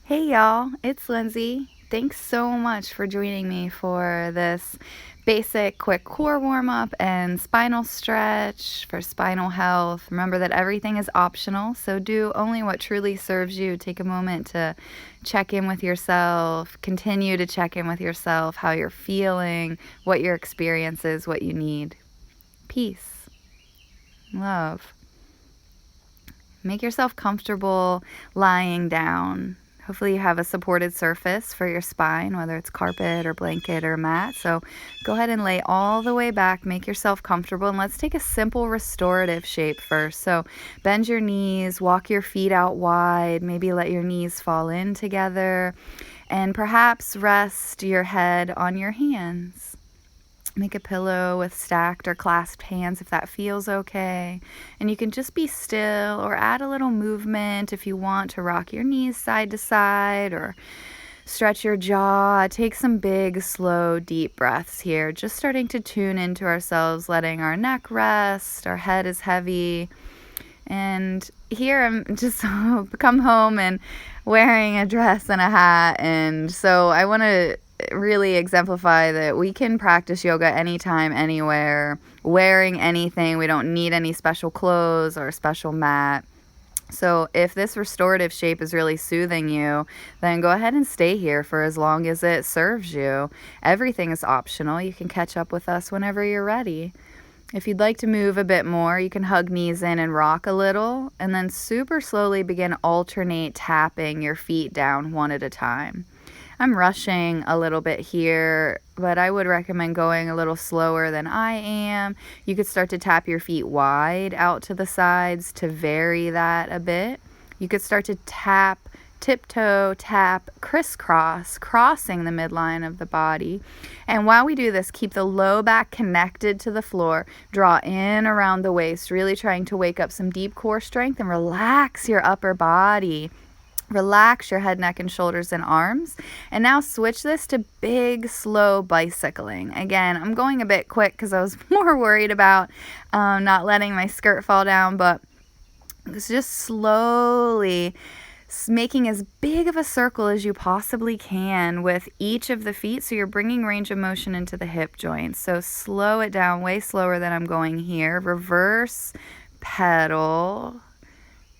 Hey y'all, it's Lindsay. Thanks so much for joining me for this basic quick core warm up and spinal stretch for spinal health. Remember that everything is optional, so do only what truly serves you. Take a moment to check in with yourself, continue to check in with yourself, how you're feeling, what your experience is, what you need. Peace, love. Make yourself comfortable lying down. Hopefully you have a supported surface for your spine, whether it's carpet or blanket or mat. So go ahead and lay all the way back, make yourself comfortable, and let's take a simple restorative shape first. So bend your knees, walk your feet out wide, maybe let your knees fall in together, and perhaps rest your head on your hands. Make a pillow with stacked or clasped hands if that feels okay. And you can just be still or add a little movement if you want to rock your knees side to side or stretch your jaw. Take some big, slow, deep breaths here. Just starting to tune into ourselves, letting our neck rest, our head is heavy. And here I'm just come home and wearing a dress and a hat. And so I want to really exemplify that we can practice yoga anytime, anywhere, wearing anything. We don't need any special clothes or a special mat. So if this restorative shape is really soothing you, then go ahead and stay here for as long as it serves you. Everything is optional. You can catch up with us whenever you're ready. If you'd like to move a bit more, you can hug knees in and rock a little, and then super slowly begin alternate tapping your feet down one at a time. I'm rushing a little bit here, but I would recommend going a little slower than I am. You could start to tap your feet wide out to the sides to vary that a bit. You could start to tap, tiptoe, tap, crisscross, crossing the midline of the body. And while we do this, keep the low back connected to the floor. Draw in around the waist, really trying to wake up some deep core strength and relax your upper body. Relax your head, neck, and shoulders and arms. And now switch this to big, slow bicycling. Again, I'm going a bit quick because I was more worried about not letting my skirt fall down, but it's just slowly making as big of a circle as you possibly can with each of the feet. So you're bringing range of motion into the hip joints. So slow it down way slower than I'm going here. Reverse pedal.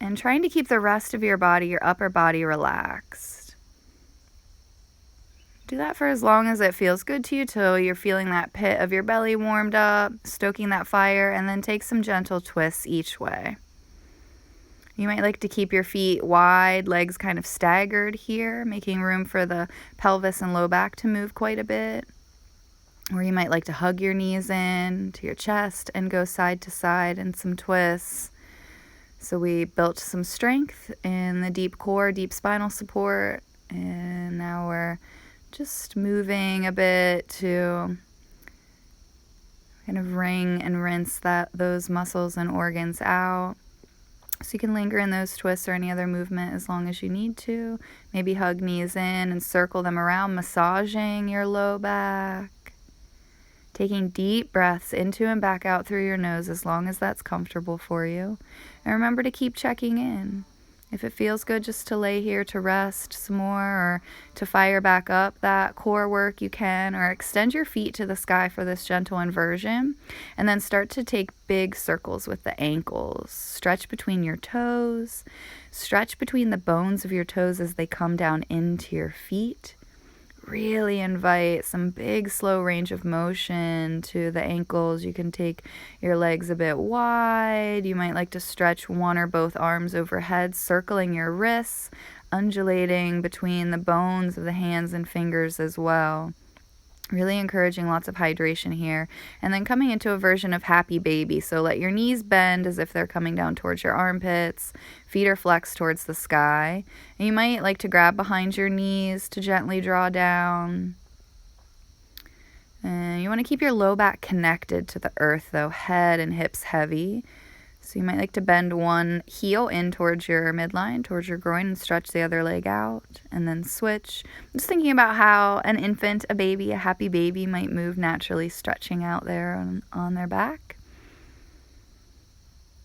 And trying to keep the rest of your body, your upper body, relaxed. Do that for as long as it feels good to you till you're feeling that pit of your belly warmed up, stoking that fire, and then take some gentle twists each way. You might like to keep your feet wide, legs kind of staggered here, making room for the pelvis and low back to move quite a bit. Or you might like to hug your knees in to your chest and go side to side in some twists. So we built some strength in the deep core, deep spinal support, and now we're just moving a bit to kind of wring and rinse those muscles and organs out. So you can linger in those twists or any other movement as long as you need to. Maybe hug knees in and circle them around, massaging your low back. Taking deep breaths into and back out through your nose as long as that's comfortable for you. And remember to keep checking in. If it feels good just to lay here to rest some more or to fire back up that core work, you can, or extend your feet to the sky for this gentle inversion. And then start to take big circles with the ankles. Stretch between your toes. Stretch between the bones of your toes as they come down into your feet. Really invite some big slow range of motion to the ankles. You can take your legs a bit wide. You might like to stretch one or both arms overhead, circling your wrists, undulating between the bones of the hands and fingers as well. Really encouraging lots of hydration here. And then coming into a version of happy baby. So let your knees bend as if they're coming down towards your armpits. Feet are flexed towards the sky. And you might like to grab behind your knees to gently draw down. And you want to keep your low back connected to the earth though, head and hips heavy. So you might like to bend one heel in towards your midline, towards your groin, and stretch the other leg out, and then switch. Just thinking about how an infant, a baby, a happy baby might move naturally, stretching out there on their back.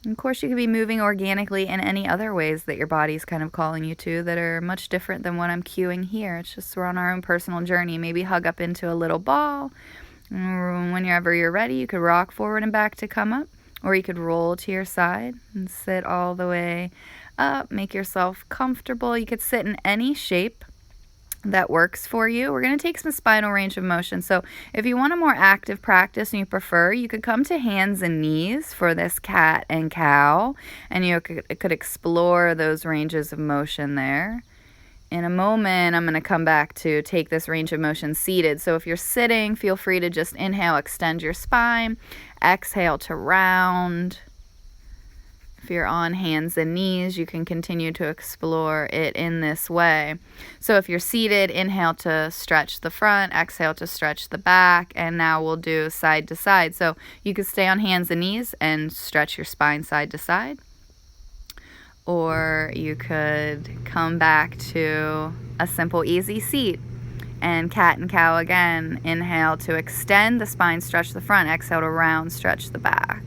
Of course, you could be moving organically in any other ways that your body's kind of calling you to that are much different than what I'm cueing here. It's just we're on our own personal journey. Maybe hug up into a little ball. Whenever you're ready, you could rock forward and back to come up, or you could roll to your side and sit all the way up. Make yourself comfortable. You could sit in any shape that works for you. We're going to take some spinal range of motion. So if you want a more active practice and you prefer, you could come to hands and knees for this cat and cow, and you could explore those ranges of motion there. In a moment, I'm going to come back to take this range of motion seated. So if you're sitting, feel free to just inhale, extend your spine, exhale to round. If you're on hands and knees, you can continue to explore it in this way. So if you're seated, inhale to stretch the front, exhale to stretch the back, and now we'll do side to side. So you could stay on hands and knees and stretch your spine side to side. Or you could come back to a simple, easy seat. And cat and cow again. Inhale to extend the spine, stretch the front, exhale to round, stretch the back.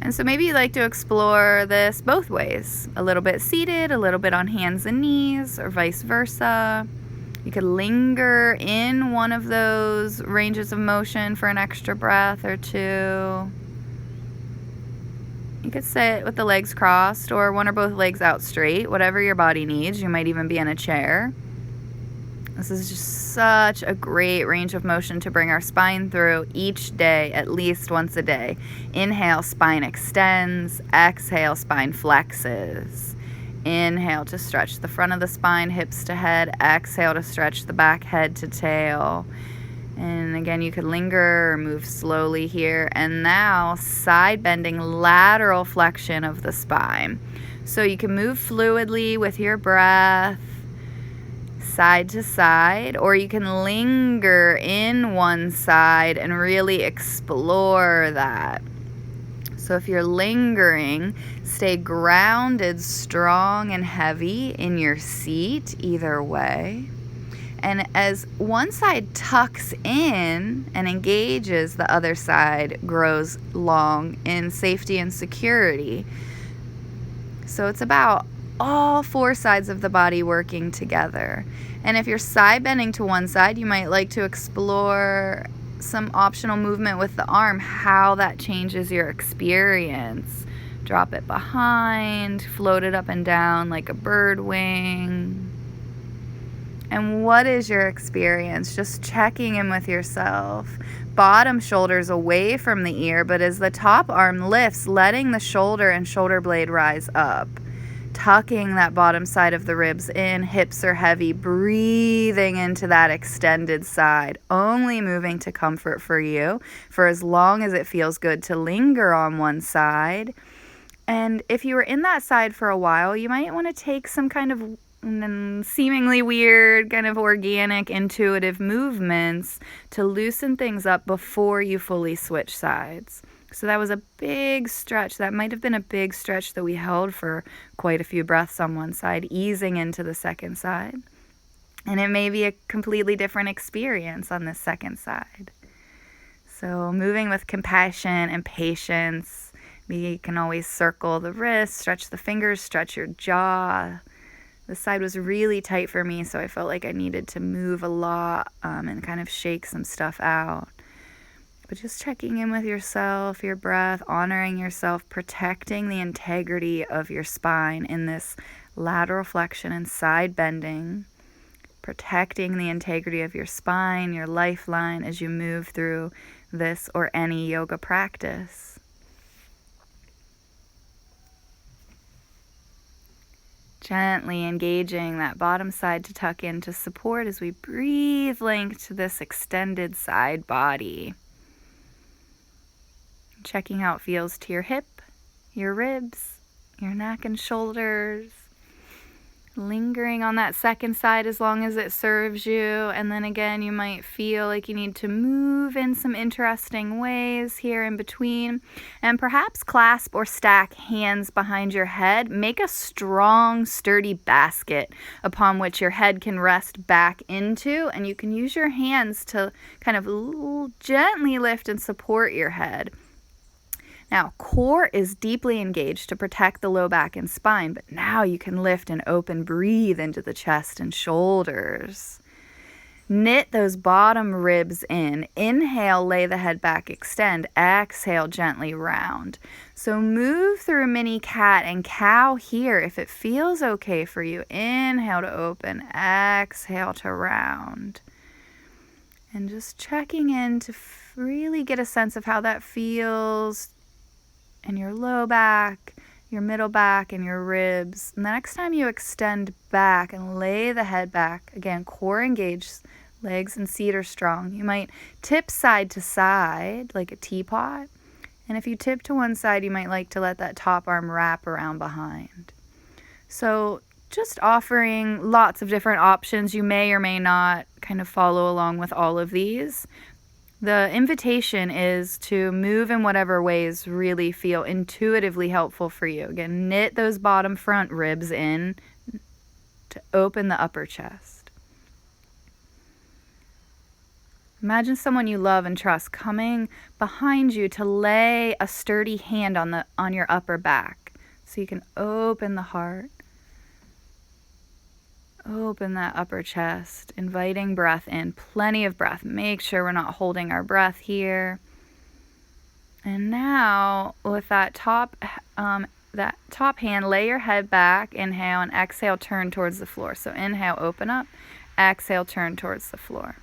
And so maybe you'd like to explore this both ways. A little bit seated, a little bit on hands and knees, or vice versa. You could linger in one of those ranges of motion for an extra breath or two. You could sit with the legs crossed or one or both legs out straight, whatever your body needs. You might even be in a chair. This is just such a great range of motion to bring our spine through each day, at least once a day. Inhale, spine extends. Exhale, spine flexes. Inhale to stretch the front of the spine, hips to head. Exhale to stretch the back, head to tail. And again, you could linger or move slowly here. And now, side bending, lateral flexion of the spine. So you can move fluidly with your breath, side to side, or you can linger in one side and really explore that. So if you're lingering, stay grounded, strong, and heavy in your seat, either way. And as one side tucks in and engages, the other side grows long in safety and security. So it's about all four sides of the body working together. And if you're side bending to one side, you might like to explore some optional movement with the arm, how that changes your experience. Drop it behind, float it up and down like a bird wing. And what is your experience? Just checking in with yourself. Bottom shoulders away from the ear, but as the top arm lifts, letting the shoulder and shoulder blade rise up. Tucking that bottom side of the ribs in, hips are heavy, breathing into that extended side, only moving to comfort for you for as long as it feels good to linger on one side. And if you were in that side for a while, you might want to take some kind of seemingly weird, kind of organic, intuitive movements to loosen things up before you fully switch sides. So that was a big stretch. That might have been a big stretch that we held for quite a few breaths on one side, easing into the second side. And it may be a completely different experience on the second side. So moving with compassion and patience. Maybe you can always circle the wrists, stretch the fingers, stretch your jaw. This side was really tight for me, so I felt like I needed to move a lot and kind of shake some stuff out. But just checking in with yourself, your breath, honoring yourself, protecting the integrity of your spine in this lateral flexion and side bending. Protecting the integrity of your spine, your lifeline, as you move through this or any yoga practice. Gently engaging that bottom side to tuck in to support as we breathe length to this extended side body. Checking how it feels to your hip, your ribs, your neck and shoulders. Lingering on that second side as long as it serves you. And then again, you might feel like you need to move in some interesting ways here in between. And perhaps clasp or stack hands behind your head. Make a strong, sturdy basket upon which your head can rest back into. And you can use your hands to kind of gently lift and support your head. Now, core is deeply engaged to protect the low back and spine, but now you can lift and open, breathe into the chest and shoulders. Knit those bottom ribs in. Inhale, lay the head back, extend. Exhale, gently round. So move through mini cat and cow here if it feels okay for you. Inhale to open, exhale to round. And just checking in to really get a sense of how that feels in your low back, your middle back, and your ribs. And the next time you extend back and lay the head back, again, core engaged, legs and seat are strong. You might tip side to side like a teapot. And if you tip to one side, you might like to let that top arm wrap around behind. So just offering lots of different options. You may or may not kind of follow along with all of these. The invitation is to move in whatever ways really feel intuitively helpful for you. Again, knit those bottom front ribs in to open the upper chest. Imagine someone you love and trust coming behind you to lay a sturdy hand on your upper back so you can open the heart. Open that upper chest, inviting breath in, plenty of breath. Make sure we're not holding our breath here. And now with that top hand, lay your head back, inhale, and exhale, turn towards the floor. So inhale, open up, exhale, turn towards the floor.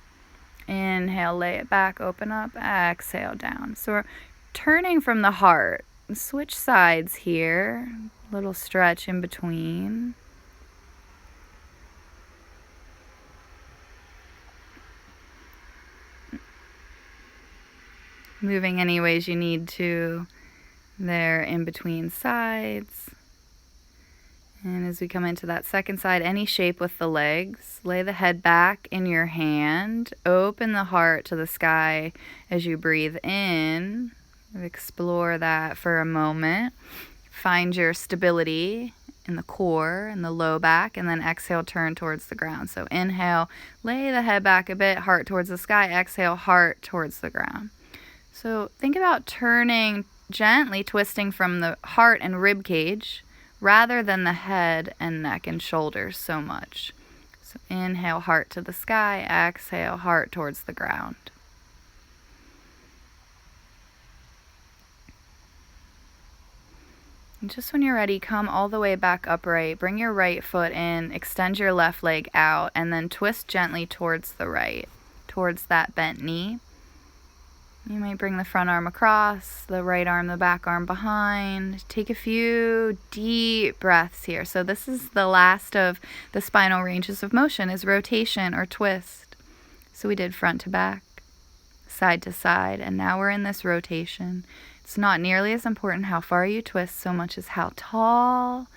Inhale, lay it back, open up, exhale, down. So we're turning from the heart. Switch sides here, little stretch in between. Moving any ways you need to there in between sides. And as we come into that second side, any shape with the legs, lay the head back in your hand, open the heart to the sky as you breathe in. Explore that for a moment. Find your stability in the core and the low back, and then exhale, turn towards the ground. So inhale, lay the head back a bit, heart towards the sky. Exhale, heart towards the ground. So think about turning, gently twisting from the heart and rib cage rather than the head and neck and shoulders so much. So inhale, heart to the sky. Exhale, heart towards the ground. And just when you're ready, come all the way back upright. Bring your right foot in, extend your left leg out, and then twist gently towards the right, towards that bent knee. You might bring the front arm across, the right arm, the back arm behind. Take a few deep breaths here. So this is the last of the spinal ranges of motion, is rotation or twist. So we did front to back, side to side, and now we're in this rotation. It's not nearly as important how far you twist so much as how tall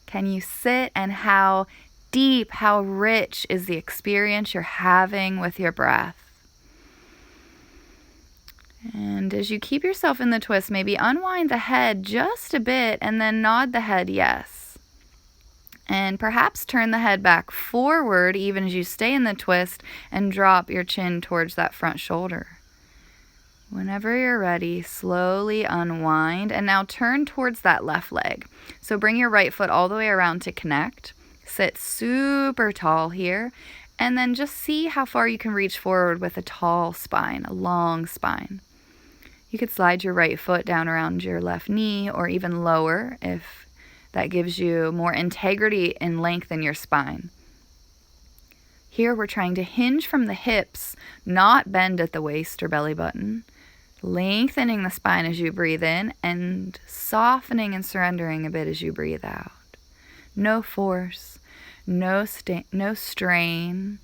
can you sit and how deep, how rich is the experience you're having with your breath. And as you keep yourself in the twist, maybe unwind the head just a bit and then nod the head yes. And perhaps turn the head back forward even as you stay in the twist and drop your chin towards that front shoulder. Whenever you're ready, slowly unwind and now turn towards that left leg. So bring your right foot all the way around to connect. Sit super tall here and then just see how far you can reach forward with a tall spine, a long spine. You could slide your right foot down around your left knee or even lower if that gives you more integrity and length in your spine. Here we're trying to hinge from the hips, not bend at the waist or belly button. Lengthening the spine as you breathe in and softening and surrendering a bit as you breathe out. No force, no strain.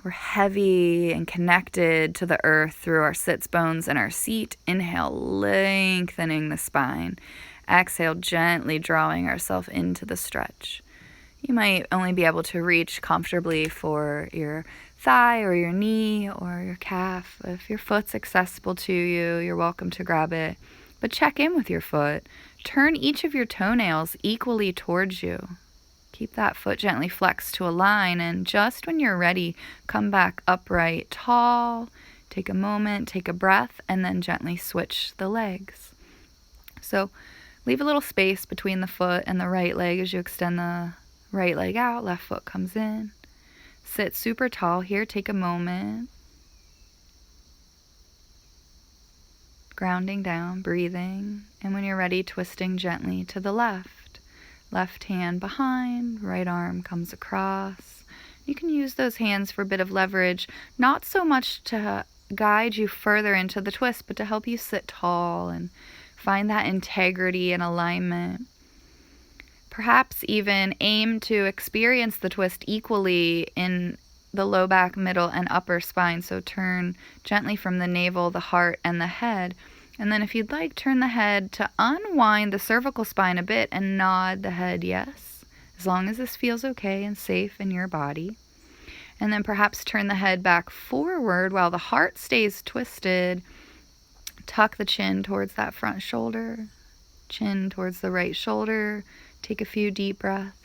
We're heavy and connected to the earth through our sits bones and our seat. Inhale, lengthening the spine. Exhale, gently drawing ourselves into the stretch. You might only be able to reach comfortably for your thigh or your knee or your calf. If your foot's accessible to you, you're welcome to grab it. But check in with your foot. Turn each of your toenails equally towards you. Keep that foot gently flexed to a line, and just when you're ready, come back upright, tall. Take a moment, take a breath, and then gently switch the legs. So leave a little space between the foot and the right leg as you extend the right leg out, left foot comes in. Sit super tall here, take a moment. Grounding down, breathing, and when you're ready, twisting gently to the left. Left hand behind, right arm comes across. You can use those hands for a bit of leverage, not so much to guide you further into the twist, but to help you sit tall and find that integrity and alignment. Perhaps even aim to experience the twist equally in the low back, middle, and upper spine. So turn gently from the navel, the heart, and the head. And then if you'd like, turn the head to unwind the cervical spine a bit and nod the head yes, as long as this feels okay and safe in your body. And then perhaps turn the head back forward while the heart stays twisted. Tuck the chin towards that front shoulder, chin towards the right shoulder. Take a few deep breaths.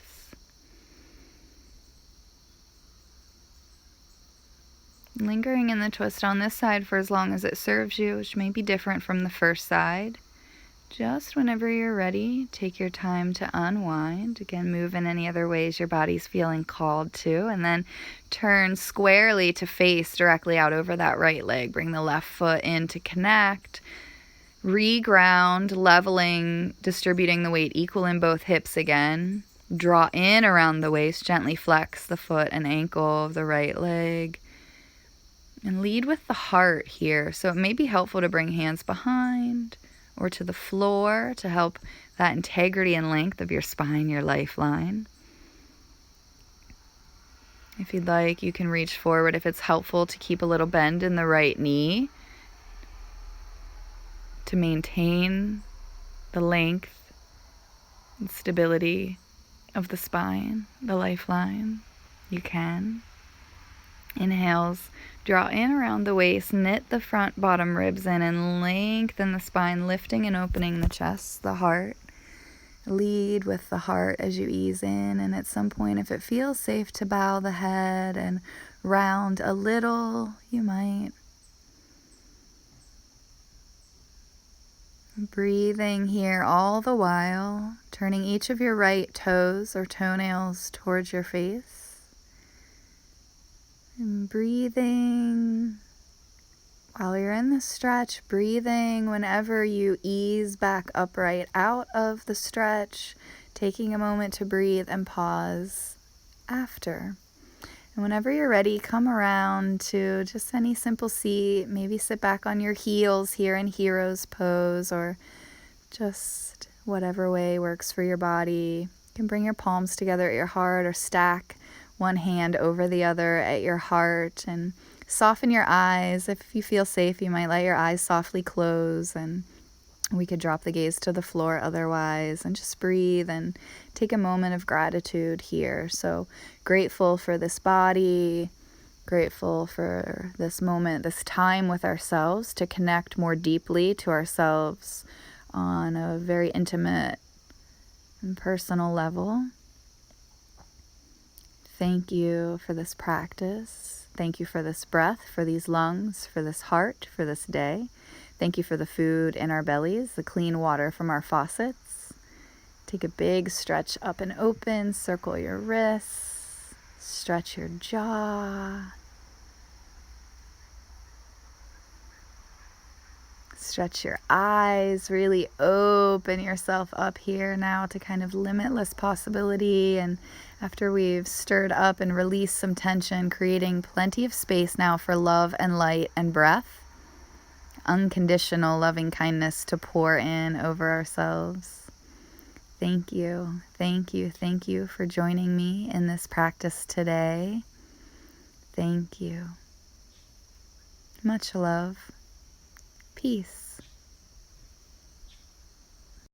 Lingering in the twist on this side for as long as it serves you, which may be different from the first side. Just whenever you're ready, take your time to unwind. Again, move in any other ways your body's feeling called to, and then turn squarely to face directly out over that right leg. Bring the left foot in to connect. Reground, leveling, distributing the weight equal in both hips again. Draw in around the waist, gently flex the foot and ankle of the right leg. And lead with the heart here. So it may be helpful to bring hands behind or to the floor to help that integrity and length of your spine, your lifeline. If you'd like, you can reach forward if it's helpful to keep a little bend in the right knee to maintain the length and stability of the spine, the lifeline. You can. Inhales, draw in around the waist, knit the front bottom ribs in and lengthen the spine, lifting and opening the chest, the heart. Lead with the heart as you ease in, and at some point, if it feels safe to bow the head and round a little, you might. Breathing here all the while, turning each of your right toes or toenails towards your face. And breathing while you're in the stretch, breathing whenever you ease back upright out of the stretch, taking a moment to breathe and pause after. And whenever you're ready, come around to just any simple seat. Maybe sit back on your heels here in hero's pose, or just whatever way works for your body. You can bring your palms together at your heart or stack one hand over the other at your heart and soften your eyes. If you feel safe, you might let your eyes softly close, and we could drop the gaze to the floor otherwise, and just breathe and take a moment of gratitude here. So grateful for this body, grateful for this moment, this time with ourselves to connect more deeply to ourselves on a very intimate and personal level. Thank you for this practice. Thank you for this breath, for these lungs, for this heart, for this day. Thank you for the food in our bellies, the clean water from our faucets. Take a big stretch up and open, circle your wrists, stretch your jaw. Stretch your eyes, really open yourself up here now to kind of limitless possibility. And after we've stirred up and released some tension, creating plenty of space now for love and light and breath, unconditional loving kindness to pour in over ourselves. Thank you, thank you, thank you for joining me in this practice today. Thank you. Much love. Peace.